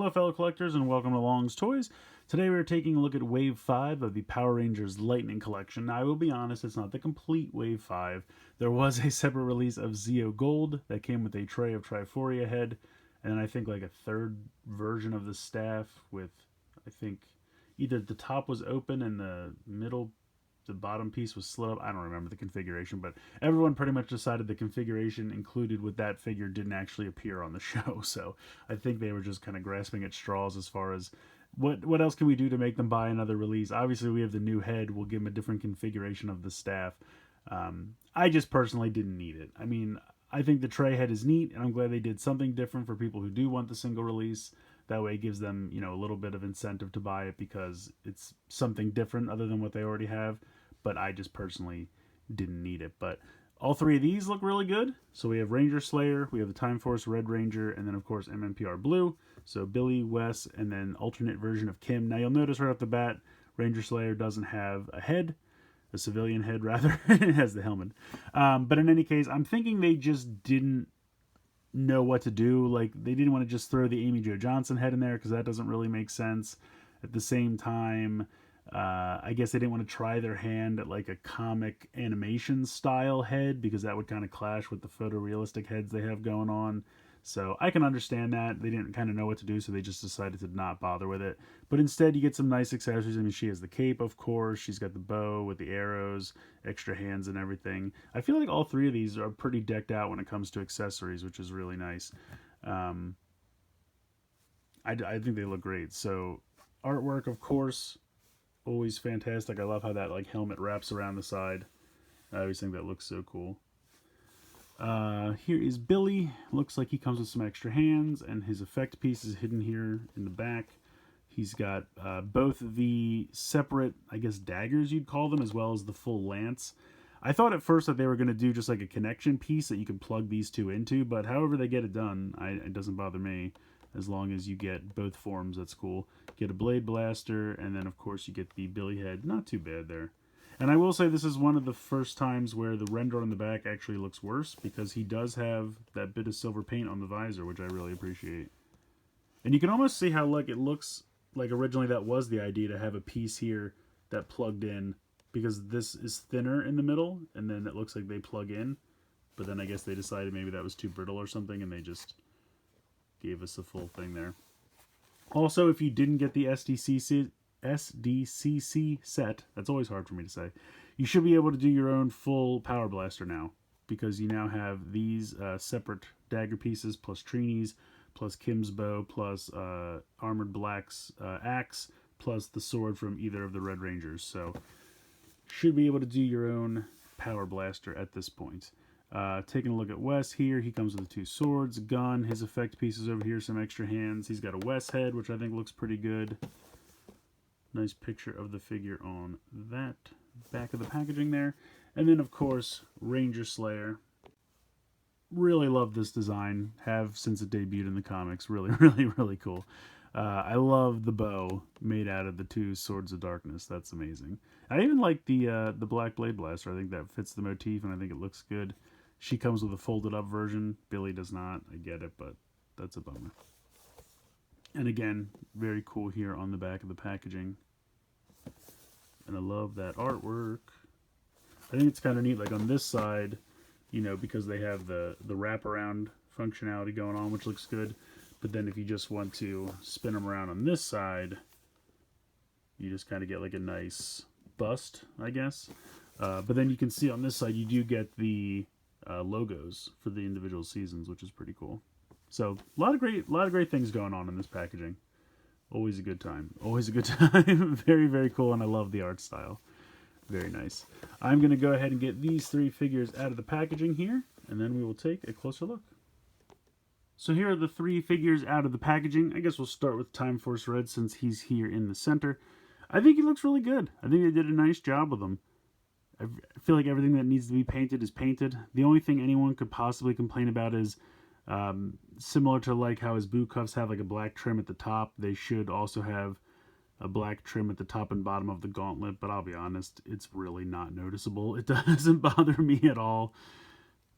Hello fellow collectors and welcome to Long's Toys. Today we're taking a look at Wave 5 of the Power Rangers Lightning Collection. Now I will be honest, it's not the complete Wave 5. There was a separate release of Zeo Gold that came with a tray of Triforia head, and I think like a third version of the staff with, I think, either the top was open and the bottom piece was slit up. I don't remember the configuration, but everyone pretty much decided the configuration included with that figure didn't actually appear on the show. So I think they were just kind of grasping at straws as far as what else can we do to make them buy another release. Obviously, we have the new head. We'll give them a different configuration of the staff. I just personally didn't need it. I mean, I think the tray head is neat, and I'm glad they did something different for people who do want the single release. That way it gives them, a little bit of incentive to buy it because it's something different other than what they already have. But I just personally didn't need it. But all three of these look really good. So we have Ranger Slayer, we have the Time Force Red Ranger, and then of course MMPR Blue. So Billy, Wes, and then alternate version of Kim. Now you'll notice right off the bat, Ranger Slayer doesn't have a head, a civilian head rather. It has the helmet. But in any case, I'm thinking they just didn't know what to do. Like, they didn't want to just throw the Amy Jo Johnson head in there because that doesn't really make sense. At the same time, I guess they didn't want to try their hand at like a comic animation style head because that would kind of clash with the photorealistic heads they have going on. So I can understand that. They didn't kind of know what to do, so they just decided to not bother with it. But instead, you get some nice accessories. I mean, she has the cape, of course. She's got the bow with the arrows, extra hands and everything. I feel like all three of these are pretty decked out when it comes to accessories, which is really nice. I think they look great. So artwork, of course, always fantastic. I love how that like helmet wraps around the side. I always think that looks so cool. Here is Billy. Looks like he comes with some extra hands, and his effect piece is hidden here in the back. He's got both the separate, I guess, daggers you'd call them, as well as the full lance. I thought at first that they were going to do just like a connection piece that you can plug these two into, but however they get it done, it doesn't bother me. As long as you get both forms, that's cool. Get a blade blaster, and then of course you get the Billy head. Not too bad there. And I will say this is one of the first times where the render on the back actually looks worse, because he does have that bit of silver paint on the visor, which I really appreciate. And you can almost see how like it looks like originally that was the idea, to have a piece here that plugged in, because this is thinner in the middle, and then it looks like they plug in. But then I guess they decided maybe that was too brittle or something, and they just gave us the full thing there. Also, if you didn't get the SDCC set, that's always hard for me to say, you should be able to do your own full Power Blaster now, because you now have these separate dagger pieces, plus Trini's, plus Kim's bow, plus Armored Black's axe, plus the sword from either of the Red Rangers. So, should be able to do your own Power Blaster at this point. Taking a look at Wes here, he comes with the two swords, gun, his effect pieces over here, some extra hands. He's got a Wes head, which I think looks pretty good. Nice picture of the figure on that back of the packaging there. And then, of course, Ranger Slayer. Really love this design. Have since it debuted in the comics. Really, really, really cool. I love the bow made out of the two Swords of Darkness. That's amazing. I even like the Black Blade Blaster. I think that fits the motif, and I think it looks good. She comes with a folded up version. Billy does not. I get it, but that's a bummer. And again, very cool here on the back of the packaging. And I love that artwork. I think it's kind of neat, like on this side, because they have the wraparound functionality going on, which looks good. But then if you just want to spin them around on this side, you just kind of get like a nice bust, I guess. But then you can see on this side, you do get the logos for the individual seasons, which is pretty cool. So a lot of great things going on in this packaging. Always a good time. Always a good time. Very, very cool, and I love the art style. Very nice. I'm going to go ahead and get these three figures out of the packaging here, and then we will take a closer look. So here are the three figures out of the packaging. I guess we'll start with Time Force Red since he's here in the center. I think he looks really good. I think they did a nice job with him. I feel like everything that needs to be painted is painted. The only thing anyone could possibly complain about is similar to like how his boot cuffs have like a black trim at the top. They should also have a black trim at the top and bottom of the gauntlet, but I'll be honest, it's really not noticeable. It doesn't bother me at all.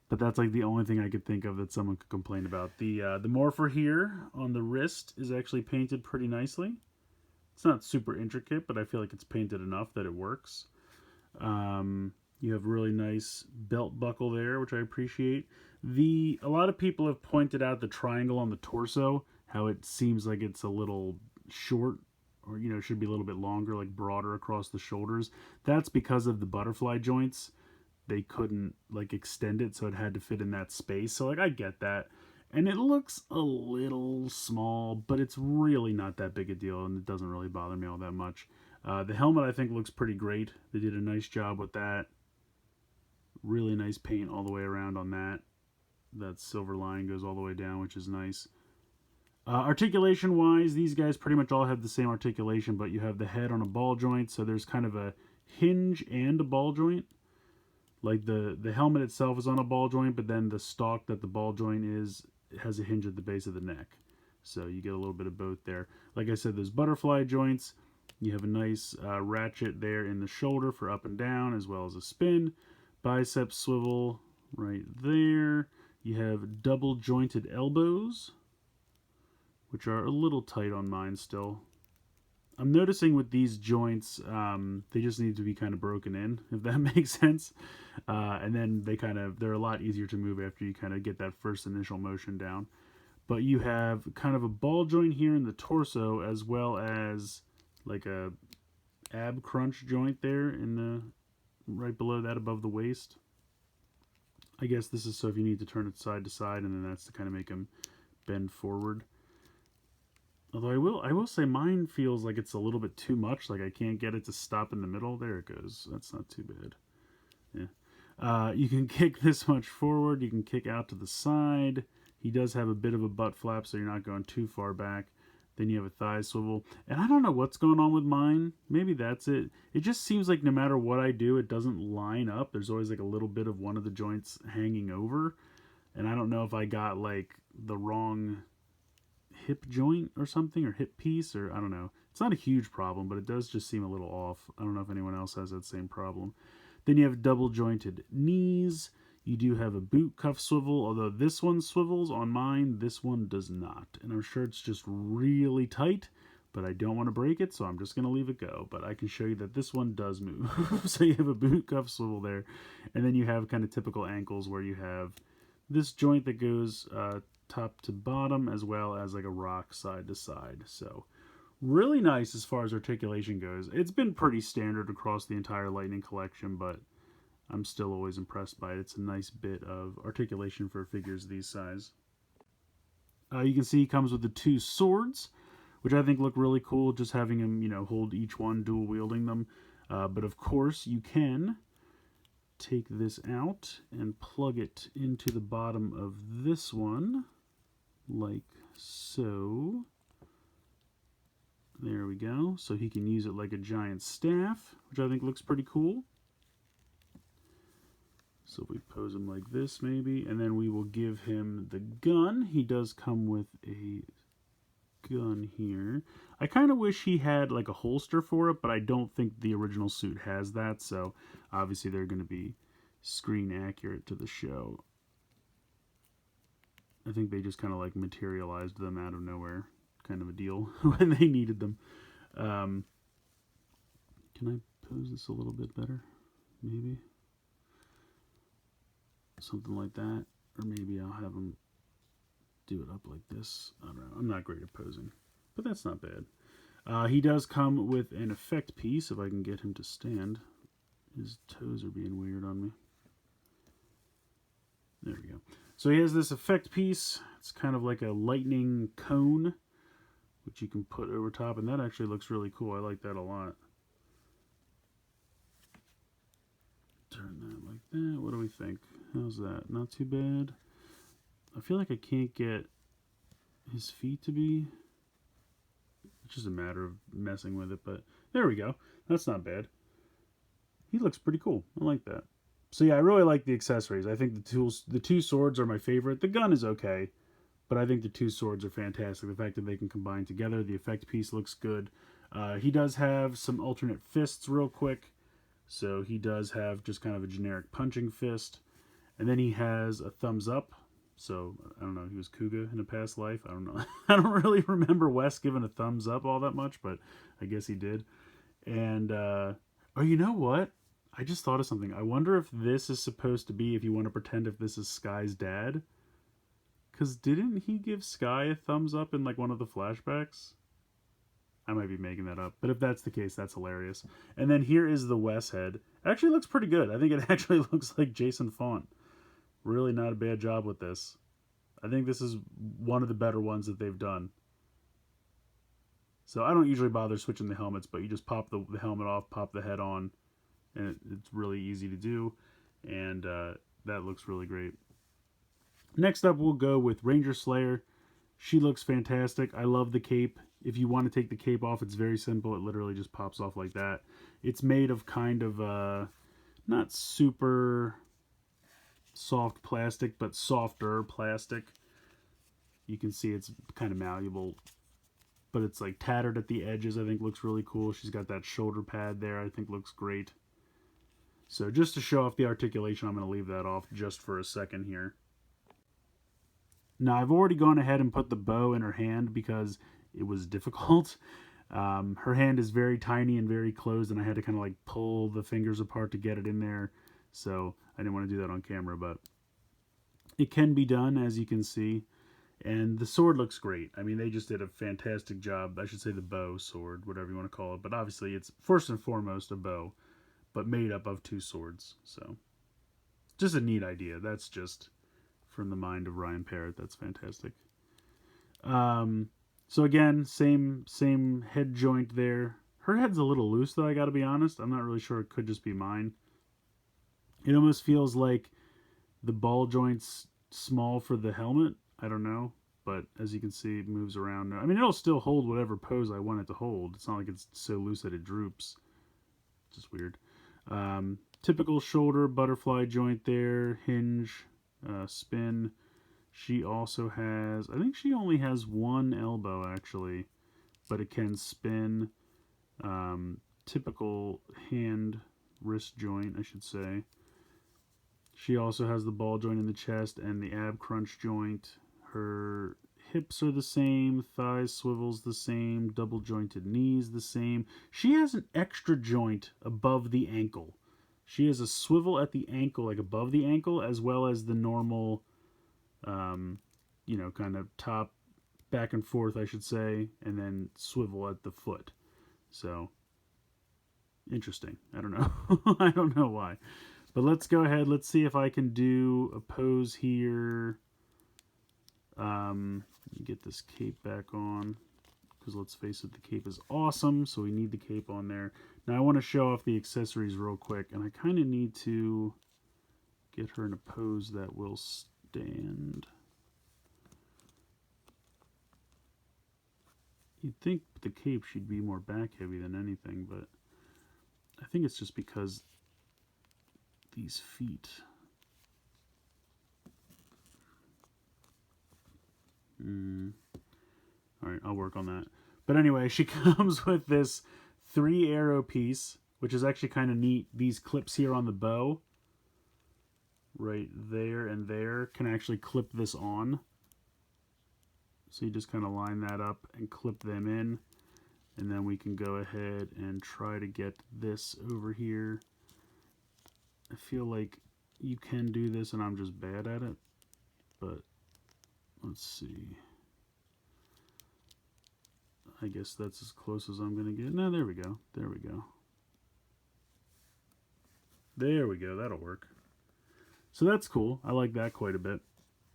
But that's like the only thing I could think of that someone could complain about. The morpher here on the wrist is actually painted pretty nicely. It's not super intricate, but I feel like it's painted enough that it works. You have really nice belt buckle there, which I appreciate. A lot of people have pointed out the triangle on the torso, how it seems like it's a little short, or should be a little bit longer, like broader across the shoulders. That's because of the butterfly joints. They couldn't like extend it, so it had to fit in that space. So like I get that. And it looks a little small, but it's really not that big a deal, and it doesn't really bother me all that much. The helmet I think looks pretty great. They did a nice job with that. Really nice paint all the way around on that. That silver line goes all the way down, which is nice. Articulation wise, these guys pretty much all have the same articulation, but you have the head on a ball joint, so there's kind of a hinge and a ball joint. Like the helmet itself is on a ball joint, but then the stalk that the ball joint is has a hinge at the base of the neck. So you get a little bit of both there. Like I said, those butterfly joints. You have a nice ratchet there in the shoulder for up and down, as well as a spin. Bicep swivel right there. You have double jointed elbows, which are a little tight on mine still. I'm noticing with these joints, they just need to be kind of broken in, if that makes sense. And then they're a lot easier to move after you kind of get that first initial motion down. But you have kind of a ball joint here in the torso, as well as like a ab crunch joint there in the right below that, above the waist. I guess this is so if you need to turn it side to side, and then that's to kind of make them bend forward. Although I will say mine feels like it's a little bit too much. Like I can't get it to stop in the middle. There it goes. That's not too bad. Yeah. You can kick this much forward. You can kick out to the side. He does have a bit of a butt flap, so you're not going too far back. Then you have a thigh swivel. And I don't know what's going on with mine. Maybe that's it. It just seems like no matter what I do, it doesn't line up. There's always like a little bit of one of the joints hanging over. And I don't know if I got like the wrong hip joint or something, or hip piece, or I don't know. It's not a huge problem, but it does just seem a little off. I don't know if anyone else has that same problem. Then you have double jointed knees. You do have a boot cuff swivel, although this one swivels on mine, this one does not. And I'm sure it's just really tight, but I don't want to break it, so I'm just going to leave it go. But I can show you that this one does move. So you have a boot cuff swivel there. And then you have kind of typical ankles where you have this joint that goes top to bottom, as well as like a rock side to side. So really nice as far as articulation goes. It's been pretty standard across the entire Lightning collection, but I'm still always impressed by it. It's a nice bit of articulation for figures these size. You can see he comes with the two swords, which I think look really cool, just having him, hold each one, dual wielding them. But of course you can take this out and plug it into the bottom of this one, like so. There we go. So he can use it like a giant staff, which I think looks pretty cool. So we pose him like this maybe, and then we will give him the gun. He does come with a gun here. I kind of wish he had like a holster for it, but I don't think the original suit has that, so obviously they're going to be screen accurate to the show. I think they just kind of like materialized them out of nowhere, kind of a deal, when they needed them. Can I pose this a little bit better? Maybe? Something like that. Or maybe I'll have them do it up like this. I don't know. I'm not great at posing, but that's not bad. He does come with an effect piece, if I can get him to stand. His toes are being weird on me. There we go. So he has this effect piece. It's kind of like a lightning cone, which you can put over top, and that actually looks really cool. I like that a lot. Turn that like that. What do we think? How's that? Not too bad. I feel like I can't get his feet to be. It's just a matter of messing with it, but there we go. That's not bad. He looks pretty cool. I like that. So yeah, I really like the accessories. I think the two swords are my favorite. The gun is okay, but I think the two swords are fantastic. The fact that they can combine together, the effect piece looks good. He does have some alternate fists real quick. So he does have just kind of a generic punching fist. And then he has a thumbs up. So, I don't know, he was Kuga in a past life. I don't know. I don't really remember Wes giving a thumbs up all that much, but I guess he did. And, oh, you know what? I just thought of something. I wonder if this is supposed to be, if you want to pretend if this is Sky's dad. Because didn't he give Sky a thumbs up in like one of the flashbacks? I might be making that up. But if that's the case, that's hilarious. And then here is the Wes head. Actually looks pretty good. I think it actually looks like Jason Font. Really not a bad job with this. I think this is one of the better ones that they've done. So I don't usually bother switching the helmets, but you just pop the helmet off, pop the head on, and it's really easy to do. And that looks really great. Next up, we'll go with Ranger Slayer. She looks fantastic. I love the cape. If you want to take the cape off, it's very simple. It literally just pops off like that. It's made of kind of not super soft plastic, but softer plastic. You can see it's kind of malleable, but it's like tattered at the edges. I think looks really cool. She's got that shoulder pad there. I think looks great. So just to show off the articulation, I'm going to leave that off just for a second here. Now I've already gone ahead and put the bow in her hand because it was difficult. Her hand is very tiny and very closed, and I had to kind of like pull the fingers apart to get it in there. So I didn't want to do that on camera, but it can be done, as you can see. And the sword looks great. I mean, they just did a fantastic job. I should say the bow, sword, whatever you want to call it. But obviously it's first and foremost a bow, but made up of two swords. So just a neat idea. That's just from the mind of Ryan Parrott. That's fantastic. So again, same head joint there. Her head's a little loose though, I gotta be honest. I'm not really sure. It could just be mine. It almost feels like the ball joint's small for the helmet. I don't know. But as you can see, it moves around. I mean, it'll still hold whatever pose I want it to hold. It's not like it's so loose that it droops. It's just weird. Typical shoulder butterfly joint there. Hinge, spin. She also has, I think she only has one elbow actually, but it can spin. Typical hand wrist joint, I should say. She also has the ball joint in the chest and the ab crunch joint. Her hips are the same, thighs swivels the same, double jointed knees the same. She has an extra joint above the ankle. She has a swivel at the ankle, like above the ankle, as well as the normal, kind of top, back and forth, I should say, and then swivel at the foot. So, interesting. I don't know. I don't know why. But let's go ahead. Let's see if I can do a pose here. Get this cape back on, because let's face it, the cape is awesome, so we need the cape on there. Now I want to show off the accessories real quick, and I kind of need to get her in a pose that will stand. You'd think the cape should be more back heavy than anything, but I think it's just because these feet. Alright, I'll work on that. But anyway, she comes with this 3 arrow piece, which is actually kind of neat. These clips here on the bow, right there and there, can actually clip this on. So you just kind of line that up and clip them in. And then we can go ahead and try to get this over here. I feel like you can do this and I'm just bad at it. But let's see. I guess that's as close as I'm going to get. No, there we go. There we go. There we go. That'll work. So that's cool. I like that quite a bit.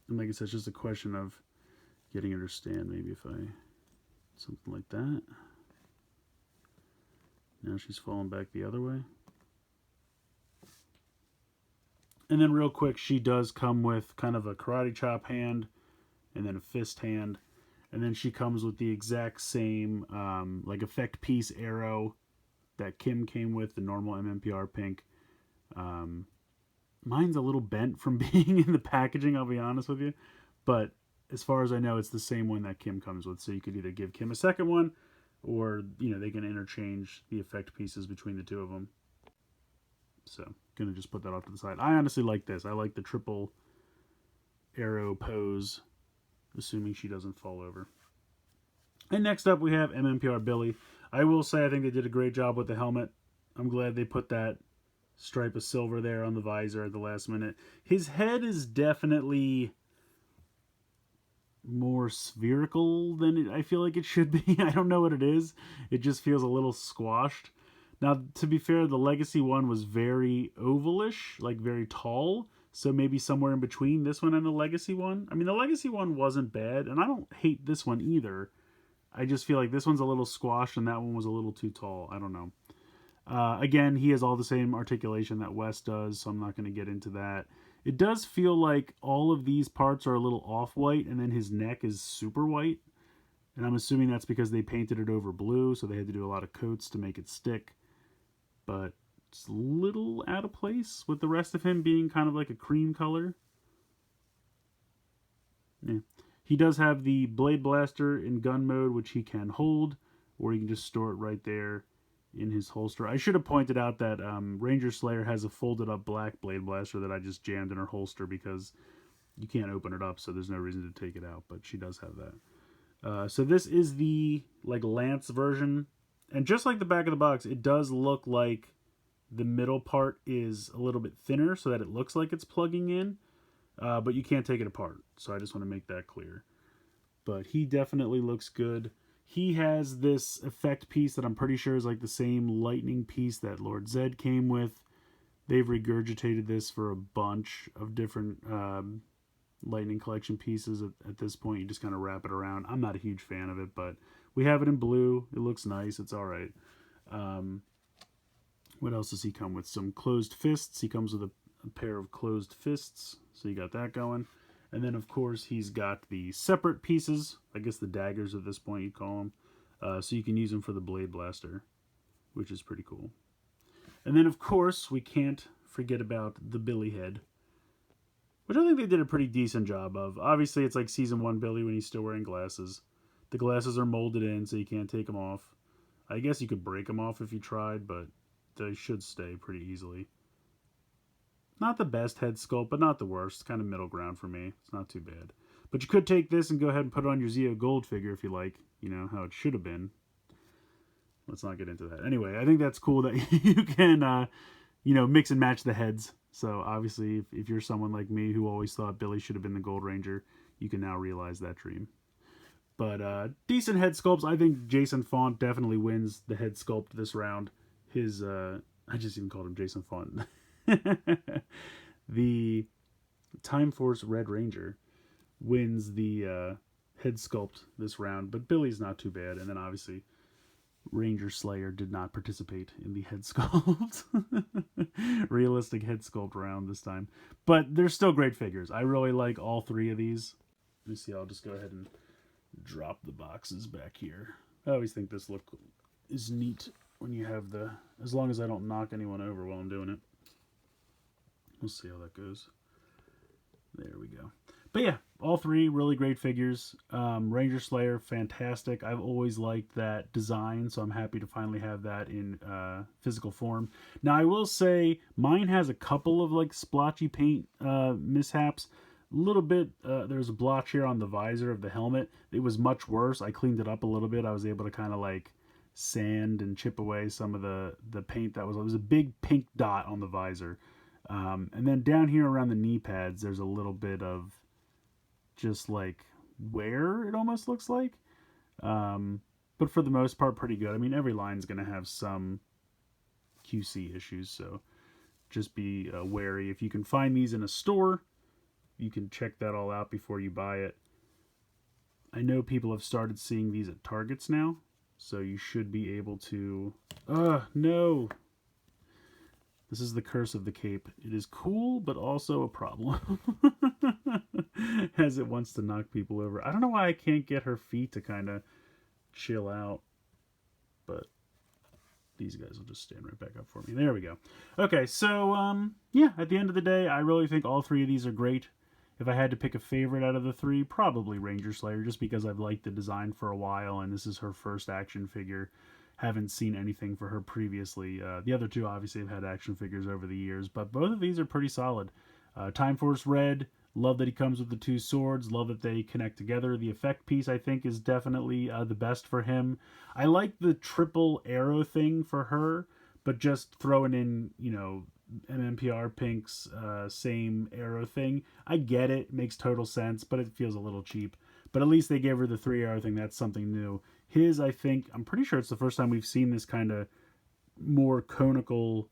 And like I said, it's just a question of getting her to stand. Maybe if I... something like that. Now she's falling back the other way. And then real quick, she does come with kind of a karate chop hand and then a fist hand. And then she comes with the exact same like effect piece arrow that Kim came with, the normal MMPR pink. Mine's a little bent from being in the packaging, I'll be honest with you. But as far as I know, it's the same one that Kim comes with. So you could either give Kim a second one, or they can interchange the effect pieces between the two of them. So, gonna just put that off to the side. I honestly like this. I like the triple arrow pose, assuming she doesn't fall over. And next up, we have MMPR Billy. I will say I think they did a great job with the helmet. I'm glad they put that stripe of silver there on the visor at the last minute. His head is definitely more spherical than I feel like it should be. I don't know what it is. It just feels a little squashed. Now, to be fair, the Legacy one was very ovalish, like very tall. So maybe somewhere in between this one and the Legacy one. I mean, the Legacy one wasn't bad, and I don't hate this one either. I just feel like this one's a little squashed and that one was a little too tall. I don't know. Again, he has all the same articulation that Wes does, so I'm not going to get into that. It does feel like all of these parts are a little off-white, and then his neck is super white. And I'm assuming that's because they painted it over blue, so they had to do a lot of coats to make it stick. But it's a little out of place with the rest of him being kind of like a cream color. Yeah. He does have the Blade Blaster in gun mode, which he can hold, or he can just store it right there in his holster. I should have pointed out that Ranger Slayer has a folded up black Blade Blaster that I just jammed in her holster because you can't open it up, so there's no reason to take it out, but she does have that. So this is the like Lance version, and just like the back of the box, it does look like the middle part is a little bit thinner so that it looks like it's plugging in, but you can't take it apart, so I just want to make that clear. But he definitely looks good. He has this effect piece that I'm pretty sure is like the same lightning piece that Lord Zed came with. They've regurgitated this for a bunch of different lightning collection pieces at this point. You just kind of wrap it around. I'm not a huge fan of it, but we have it in blue. It looks nice. It's all right. What else does he come with? Some closed fists. He comes with a pair of closed fists. So you got that going. And then, of course, he's got the separate pieces. I guess the daggers at this point, you'd call them. So you can use them for the Blade Blaster, which is pretty cool. And then, of course, we can't forget about the Billy head, which I think they did a pretty decent job of. Obviously, it's like Season 1 Billy when he's still wearing glasses. The glasses are molded in, so you can't take them off. I guess you could break them off if you tried, but they should stay pretty easily. Not the best head sculpt, but not the worst. It's kind of middle ground for me. It's not too bad. But you could take this and go ahead and put it on your Zeo Gold figure if you like. You know, how it should have been. Let's not get into that. Anyway, I think that's cool that you can, you know, mix and match the heads. So, obviously, if you're someone like me who always thought Billy should have been the Gold Ranger, you can now realize that dream. But, decent head sculpts. I think Jason Font definitely wins the head sculpt this round. His, I just even called him Jason Font. The Time Force Red Ranger wins the head sculpt this round, but Billy's not too bad. And then obviously Ranger Slayer did not participate in the head sculpt. Realistic head sculpt round this time. But they're still great figures. I really like all three of these. Let me see, I'll just go ahead and drop the boxes back here. I always think this look is neat when you have the, as long as I don't knock anyone over while I'm doing it. We'll see how that goes. There we go. But yeah, all three really great figures. Ranger Slayer, fantastic. I've always liked that design, so I'm happy to finally have that in physical form. Now, I will say, mine has a couple of like splotchy paint mishaps. A little bit, there's a blotch here on the visor of the helmet. It was much worse. I cleaned it up a little bit. I was able to kind of like sand and chip away some of the paint that was, it was a big pink dot on the visor. And then down here around the knee pads, there's a little bit of just like wear, it almost looks like. But for the most part, pretty good. I mean, every line's going to have some QC issues, so just be wary. If you can find these in a store, you can check that all out before you buy it. I know people have started seeing these at Targets now, so you should be able to... no! This is the curse of the cape. It is cool, but also a problem. As it wants to knock people over. I don't know why I can't get her feet to kind of chill out. But these guys will just stand right back up for me. There we go. Okay, so, yeah, at the end of the day, I really think all three of these are great. If I had to pick a favorite out of the three, probably Ranger Slayer, just because I've liked the design for a while, and this is her first action figure. haven't seen anything for her previously. The other two obviously have had action figures over the years, but both of these are pretty solid. Time Force Red, love that he comes with the two swords, love that they connect together. The effect piece, I think, is definitely the best for him. I like the triple arrow thing for her, but just throwing in, MMPR Pink's same arrow thing. I get it, makes total sense, but it feels a little cheap. But at least they gave her the 3 arrow thing. That's something new. His, I think, I'm pretty sure it's the first time we've seen this kind of more conical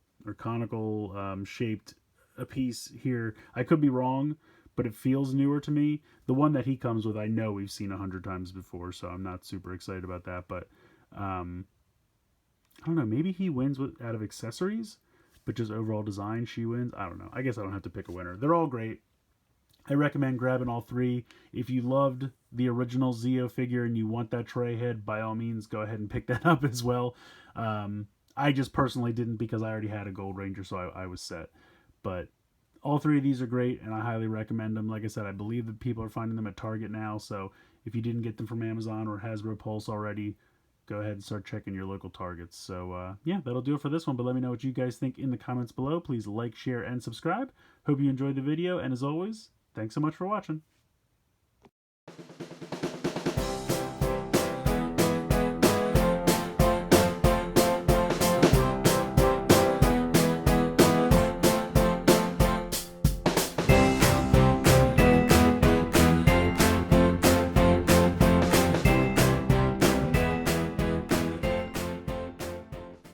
shaped a piece here. I could be wrong, but it feels newer to me. The one that he comes with, I know we've seen 100 times before, so I'm not super excited about that. But I don't know. Maybe he wins out of accessories, but just overall design, she wins. I don't know. I guess I don't have to pick a winner. They're all great. I recommend grabbing all three. If you loved the original Zeo figure and you want that tray head, by all means, go ahead and pick that up as well. I just personally didn't because I already had a Gold Ranger, so I was set. But all three of these are great, and I highly recommend them. Like I said, I believe that people are finding them at Target now, so if you didn't get them from Amazon or Hasbro Pulse already, go ahead and start checking your local Targets. So, yeah, that'll do it for this one, but let me know what you guys think in the comments below. Please like, share, and subscribe. Hope you enjoyed the video, and as always, thanks so much for watching.